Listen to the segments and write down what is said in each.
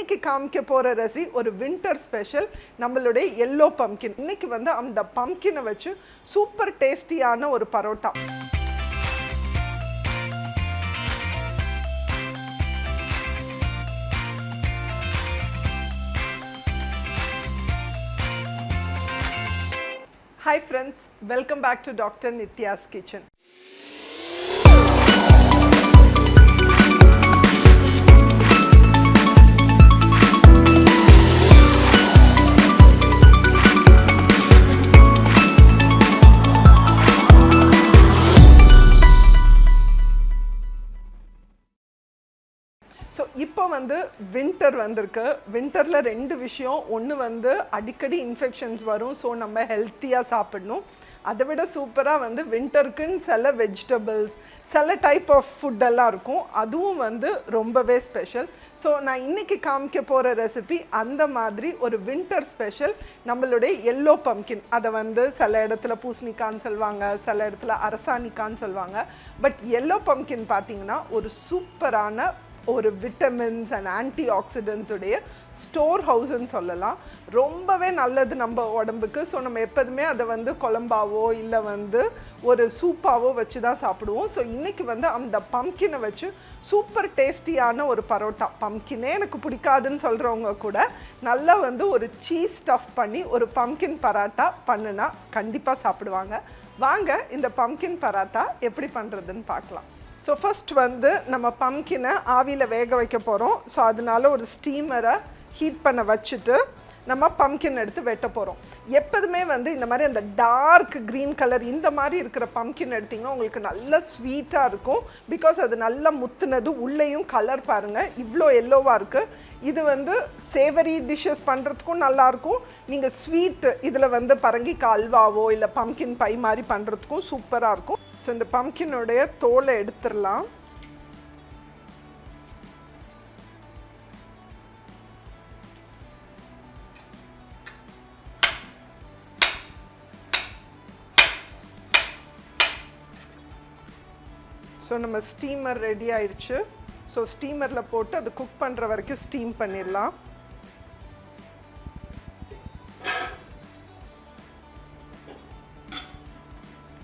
இன்னைக்கு காமிக்க போகிற ரெசிபி ஒரு வின்டர் ஸ்பெஷல் நம்மளுடைய எல்லோ பம்கின். இன்னைக்கு வந்து அந்த பம்கினை வச்சு சூப்பர் டேஸ்டியான ஒரு parotta. Hi friends, welcome back to Dr. Nitya's Kitchen. So இப்போ வந்து வின்டர் வந்திருக்கு. வின்டரில் ரெண்டு விஷயம். ஒன்று வந்து அடிக்கடி இன்ஃபெக்ஷன்ஸ் வரும், ஸோ நம்ம ஹெல்த்தியாக சாப்பிடணும். அதை விட சூப்பராக வந்து வின்டருக்குன்னு சில வெஜிடபிள்ஸ், சில டைப் ஆஃப் ஃபுட்டெல்லாம் இருக்கும், அதுவும் வந்து ரொம்பவே ஸ்பெஷல். ஸோ நான் இன்றைக்கி காமிக்க போகிற ரெசிபி அந்த மாதிரி ஒரு வின்டர் ஸ்பெஷல் நம்மளுடைய எல்லோ பம்கின். அதை வந்து சில இடத்துல பூசணிக்கான்னு சொல்லுவாங்க, சில இடத்துல அரசாணிக்கான்னு சொல்லுவாங்க. பட் எல்லோ பம்கின் பார்த்திங்கன்னா ஒரு சூப்பரான ஒரு விட்டமின்ஸ் அண்ட் ஆன்டி ஆக்சிடென்ட்ஸுடைய ஸ்டோர் ஹவுஸ்ன்னு சொல்லலாம். ரொம்பவே நல்லது நம்ம உடம்புக்கு. ஸோ நம்ம எப்போதுமே அதை வந்து குழம்பாவோ இல்லை வந்து ஒரு சூப்பாவோ வச்சு தான் சாப்பிடுவோம். ஸோ இன்றைக்கி வந்து அந்த பம்கினை வச்சு சூப்பர் டேஸ்டியான ஒரு பரோட்டா. பம்கினே எனக்கு பிடிக்காதுன்னு சொல்கிறவங்க கூட நல்லா வந்து ஒரு சீஸ் ஸ்டஃப் பண்ணி ஒரு பம்கின் பரோட்டா பண்ணுனா கண்டிப்பாக சாப்பிடுவாங்க. வாங்க இந்த பம்கின் பரோட்டா எப்படி பண்ணுறதுன்னு பார்க்கலாம். ஸோ ஃபஸ்ட் வந்து நம்ம பம்கினை ஆவியில் வேக வைக்க போகிறோம். ஸோ அதனால ஒரு ஸ்டீமரை ஹீட் பண்ண வச்சுட்டு நம்ம பம்கின் எடுத்து வெட்ட போகிறோம். எப்போதுமே வந்து இந்த மாதிரி அந்த டார்க் க்ரீன் கலர் இந்த மாதிரி இருக்கிற பம்கின் எடுத்திங்கன்னா உங்களுக்கு நல்ல ஸ்வீட்டாக இருக்கும். பிகாஸ் அது நல்லா முத்துனது, உள்ளேயும் கலர் பாருங்கள் இவ்வளோ எல்லோவாக இருக்குது. இது வந்து சேவரி டிஷ்ஷஸ் பண்ணுறதுக்கும் நல்லாயிருக்கும். நீங்கள் ஸ்வீட் இதில் வந்து பரங்கிக்காய் அல்வாவோ இல்லை பம்கின் பை மாதிரி பண்ணுறதுக்கும் சூப்பராக இருக்கும். ஸோ இந்த பம்கினுடைய தோலை எடுத்துடலாம். ஸோ நம்ம ஸ்டீமர் ரெடி ஆயிடுச்சு. ஸோ ஸ்டீமரில் போட்டு அது குக் பண்ணுற வரைக்கும் ஸ்டீம் பண்ணிடலாம்.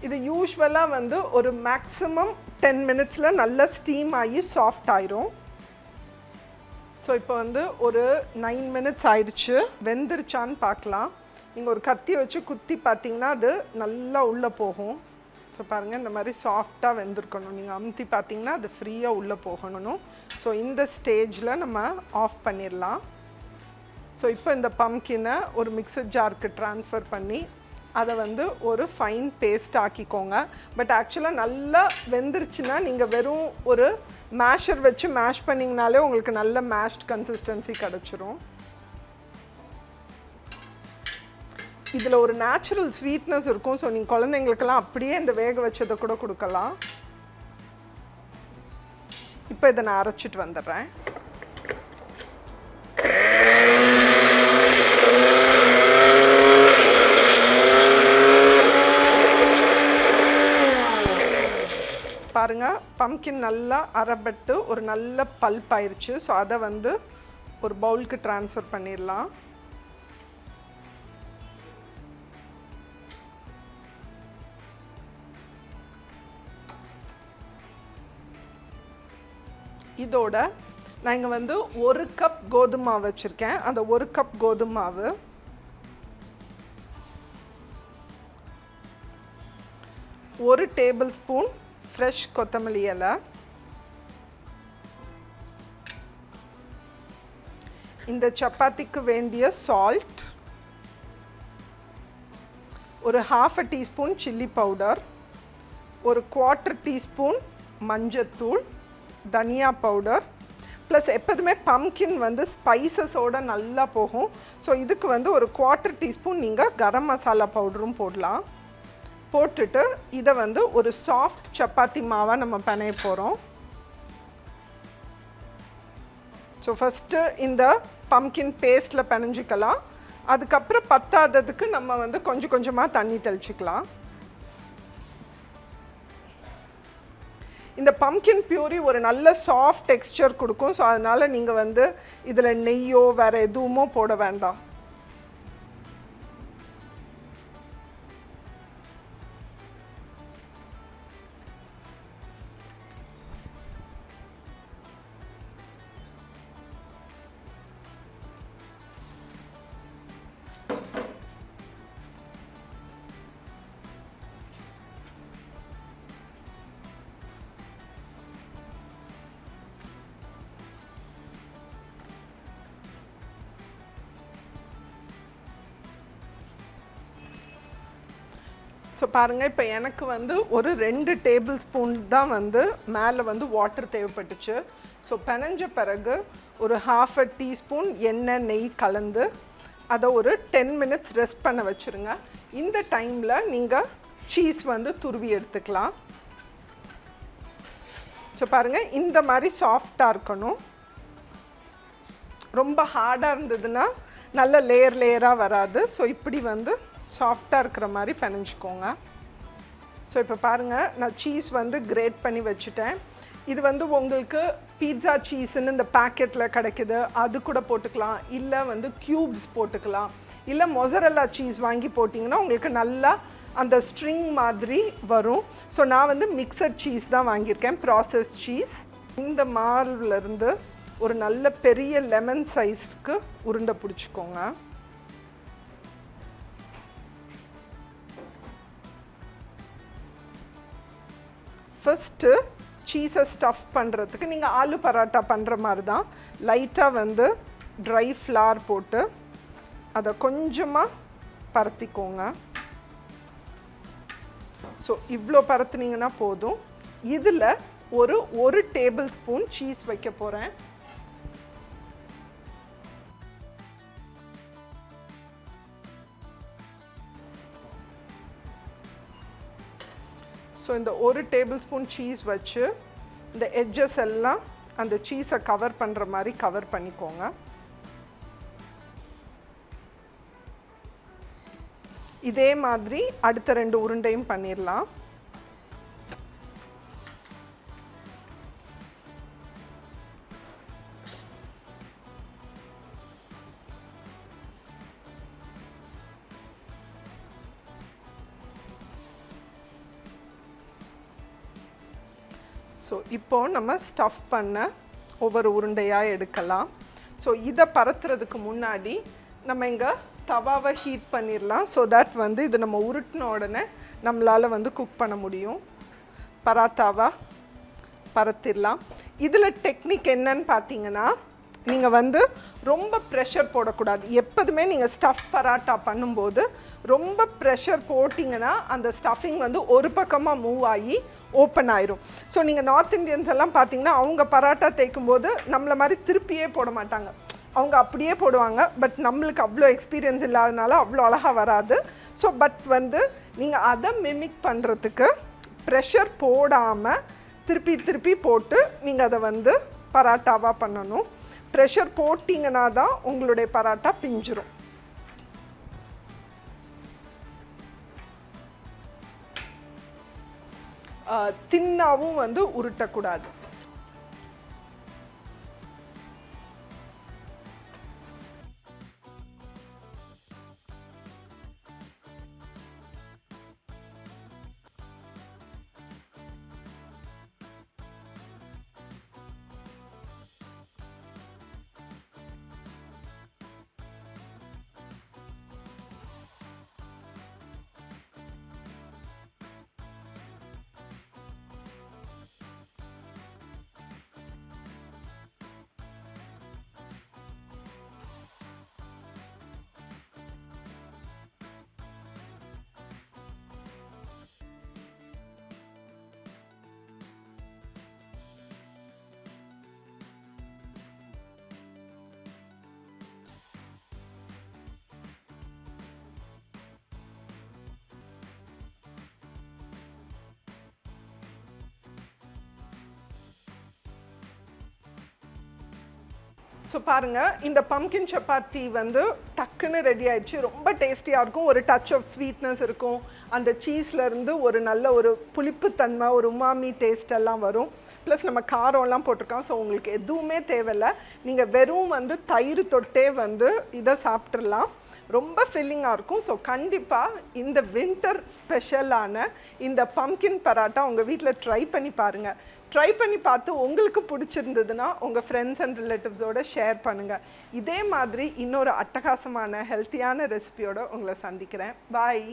இது யூஸ்வலாக வந்து ஒரு மேக்ஸிமம் 10 மினிட்ஸில் நல்லா ஸ்டீம் ஆகி சாஃப்ட் ஆயிரும். ஸோ இப்போ வந்து ஒரு 9 மினிட்ஸ் ஆயிடுச்சு. வெந்துருச்சான்னு பார்க்கலாம். நீங்கள் ஒரு கத்தி வச்சு குத்தி பார்த்தீங்கன்னா அது நல்லா உள்ளே போகும். ஸோ பாருங்கள் இந்த மாதிரி சாஃப்டாக வெந்திருக்கணும். நீங்கள் அமுத்தி பார்த்தீங்கன்னா அது ஃப்ரீயாக உள்ளே போகணும். ஸோ இந்த ஸ்டேஜில் நம்ம ஆஃப் பண்ணிடலாம். ஸோ இப்போ இந்த பம்கினை ஒரு மிக்சர் ஜாருக்கு ட்ரான்ஸ்ஃபர் பண்ணி அதை வந்து ஒரு ஃபைன் பேஸ்ட் ஆக்கிக்கோங்க. பட் ஆக்சுவலாக நல்லா வெந்துருச்சுன்னா நீங்கள் வெறும் ஒரு மேஷர் வச்சு மேஷ் பண்ணிங்கனாலே உங்களுக்கு நல்ல மேஷ்ட் கன்சிஸ்டன்சி கிடச்சிரும். இதில் ஒரு நேச்சுரல் ஸ்வீட்னஸ் இருக்கும். ஸோ நீங்கள் குழந்தைங்களுக்கெல்லாம் அப்படியே இந்த வேக வச்சதை கூட கொடுக்கலாம். இப்போ இதை நான் அரைச்சிட்டு வந்துடுறேன். பாருங்கள் பம்கின் நல்லா அரைப்பட்டு ஒரு நல்ல பல்ப் ஆயிடுச்சு. ஸோ அதை வந்து ஒரு பவுலுக்கு ட்ரான்ஸ்ஃபர் பண்ணிடலாம். இதோட நான் இங்கே வந்து 1 கப் கோதுமை மாவு வச்சுருக்கேன். அந்த 1 கப் கோதுமை மாவு, 1 டேபிள் ஸ்பூன் ஃப்ரெஷ் கொத்தமல்லி இலை, இந்த சப்பாத்திக்கு வேண்டிய சால்ட், ஒரு 1/2 டீஸ்பூன் சில்லி பவுடர், ஒரு 1/4 டீஸ்பூன் மஞ்சத்தூள், தனியா பவுடர், ப்ளஸ் எப்போதுமே பம்கின் வந்து ஸ்பைசஸோடு நல்லா போகும். ஸோ இதுக்கு வந்து ஒரு 1/4 டீஸ்பூன் நீங்கள் கரம் மசாலா பவுடரும் போடலாம். போட்டுட்டு இதை வந்து ஒரு சாஃப்ட் சப்பாத்தி மாவாக நம்ம பிணைய போகிறோம். ஸோ ஃபஸ்ட்டு இந்த பம்கின் பேஸ்ட்டில் பிணைஞ்சிக்கலாம். அதுக்கப்புறம் பத்தாததுக்கு நம்ம வந்து கொஞ்சம் கொஞ்சமாக தண்ணி தெளிச்சிக்கலாம். இந்த பம்கின் பியூரி ஒரு நல்ல சாஃப்ட் டெக்ஸ்சர் கொடுக்கும். ஸோ அதனால் நீங்கள் வந்து இதில் நெய்யோ வேறு எதுவுமோ போட வேண்டாம். ஸோ பாருங்கள், இப்போ எனக்கு வந்து ஒரு 2 டேபிள் ஸ்பூன் தான் வந்து மேலே வந்து வாட்டர் தேவைப்பட்டுச்சு. ஸோ பிணைஞ்ச பிறகு ஒரு 1/2 டீஸ்பூன் எண்ணெய் நெய் கலந்து அதை ஒரு 10 மினிட்ஸ் ரெஸ்ட் பண்ண வச்சுருங்க. இந்த டைமில் நீங்கள் சீஸ் வந்து துருவி எடுத்துக்கலாம். ஸோ பாருங்கள், இந்த மாதிரி சாஃப்டாக இருக்கணும். ரொம்ப ஹார்டாக இருந்ததுன்னா நல்ல லேயராக வராது. ஸோ இப்படி வந்து சாஃப்டாக இருக்கிற மாதிரி பிணைஞ்சிக்கோங்க. ஸோ இப்போ பாருங்கள், நான் சீஸ் வந்து கிரேட் பண்ணி வச்சுட்டேன். இது வந்து உங்களுக்கு பீட்சா சீஸ்ன்னு இந்த பேக்கெட்டில் கிடைக்குது, அது கூட போட்டுக்கலாம். இல்லை வந்து க்யூப்ஸ் போட்டுக்கலாம். இல்லை மொசரல்லா சீஸ் வாங்கி போட்டிங்கன்னா உங்களுக்கு நல்லா அந்த ஸ்ட்ரிங் மாதிரி வரும். ஸோ நான் வந்து மிக்சட் சீஸ் தான் வாங்கியிருக்கேன், ப்ராசஸ் சீஸ். இந்த மாவுலேருந்து ஒரு நல்ல பெரிய லெமன் சைஸ்க்கு உருண்டை பிடிச்சிக்கோங்க. ஃபஸ்ட்டு சீஸை ஸ்டஃப் பண்ணுறதுக்கு நீங்கள் ஆலு பராட்டா பண்ணுற மாதிரி தான் லைட்டாக வந்து ட்ரை ஃப்ளார் போட்டு அதை கொஞ்சமாக பரத்திக்கோங்க. ஸோ இவ்வளோ பரத்துனீங்கன்னா போதும். இதில் ஒரு டேபிள் ஸ்பூன் சீஸ் வைக்க போகிறேன். ஸோ இந்த ஒரு டேபிள் ஸ்பூன் சீஸ் வச்சு இந்த எட்ஜஸ் எல்லாம் அந்த சீஸை கவர் பண்ணுற மாதிரி கவர் பண்ணிக்கோங்க. இதே மாதிரி அடுத்த 2 உருண்டையும் பண்ணிடலாம். ஸோ இப்போது நம்ம ஸ்டஃப் பண்ண ஒவ்வொரு உருண்டையாக எடுக்கலாம். ஸோ இதை பரத்துறதுக்கு முன்னாடி நம்ம இங்கே தவாவை ஹீட் பண்ணிடலாம். ஸோ தட் வந்து இது நம்ம உருட்டின உடனே நம்மளால் வந்து குக் பண்ண முடியும். பராத்தாவா பரத்திடலாம். இதில் டெக்னிக் என்னன்னு பார்த்தீங்கன்னா, நீங்கள் வந்து ரொம்ப ப்ரெஷர் போடக்கூடாது. எப்போதுமே நீங்கள் ஸ்டஃப் பராட்டா பண்ணும்போது ரொம்ப ப்ரெஷர் போட்டிங்கன்னா அந்த ஸ்டஃபிங் வந்து ஒரு பக்கமாக மூவ் ஆகி ஓப்பன் ஆயிரும். ஸோ நீங்கள் நார்த் இந்தியன்ஸ் எல்லாம் பார்த்தீங்கன்னா அவங்க பராட்டா தேய்க்கும்போது நம்மளை மாதிரி திருப்பியே போட மாட்டாங்க, அவங்க அப்படியே போடுவாங்க. பட் நம்மளுக்கு அவ்வளோ எக்ஸ்பீரியன்ஸ் இல்லாதனால அவ்வளோ அழகாக வராது. ஸோ பட் வந்து நீங்கள் அதை மிமிக் பண்ணுறதுக்கு ப்ரெஷர் போடாமல் திருப்பி திருப்பி போட்டு நீங்கள் அதை வந்து பராட்டாவாக பண்ணணும். ப்ரெஷர் போட்டிங்கன்னா தான் உங்களுடைய பராட்டா பிஞ்சிரும். தின்னாவும் வந்து உருட்டக்கூடாது. ஸோ பாருங்கள், இந்த பம்கின் சப்பாத்தி வந்து டக்குன்னு ரெடி ஆயிடுச்சு. ரொம்ப டேஸ்டியாக இருக்கும். ஒரு டச் ஆஃப் ஸ்வீட்னஸ் இருக்கும். அந்த சீஸ்லேருந்து ஒரு நல்ல ஒரு புளிப்புத்தன்மை, ஒரு உமாமி டேஸ்ட் எல்லாம் வரும். ப்ளஸ் நம்ம காரம்லாம் போட்டிருக்கோம். ஸோ உங்களுக்கு எதுவுமே தேவையில்லை. நீங்கள் வெறும் வந்து தயிர் தொட்டே வந்து இதை சாப்பிட்றலாம். ரொம்ப ஃபில்லிங்காக இருக்கும். ஸோ கண்டிப்பாக இந்த வின்டர் ஸ்பெஷலான இந்த பம்கின் பராட்டா உங்கள் வீட்டில் ட்ரை பண்ணி பாருங்கள். ட்ரை பண்ணி பார்த்து உங்களுக்கு பிடிச்சிருந்ததுன்னா உங்கள் ஃப்ரெண்ட்ஸ் அண்ட் ரிலேட்டிவ்ஸோடு ஷேர் பண்ணுங்கள். இதே மாதிரி இன்னொரு அட்டகாசமான ஹெல்த்தியான ரெசிபியோடு உங்களை சந்திக்கிறேன். பாய்.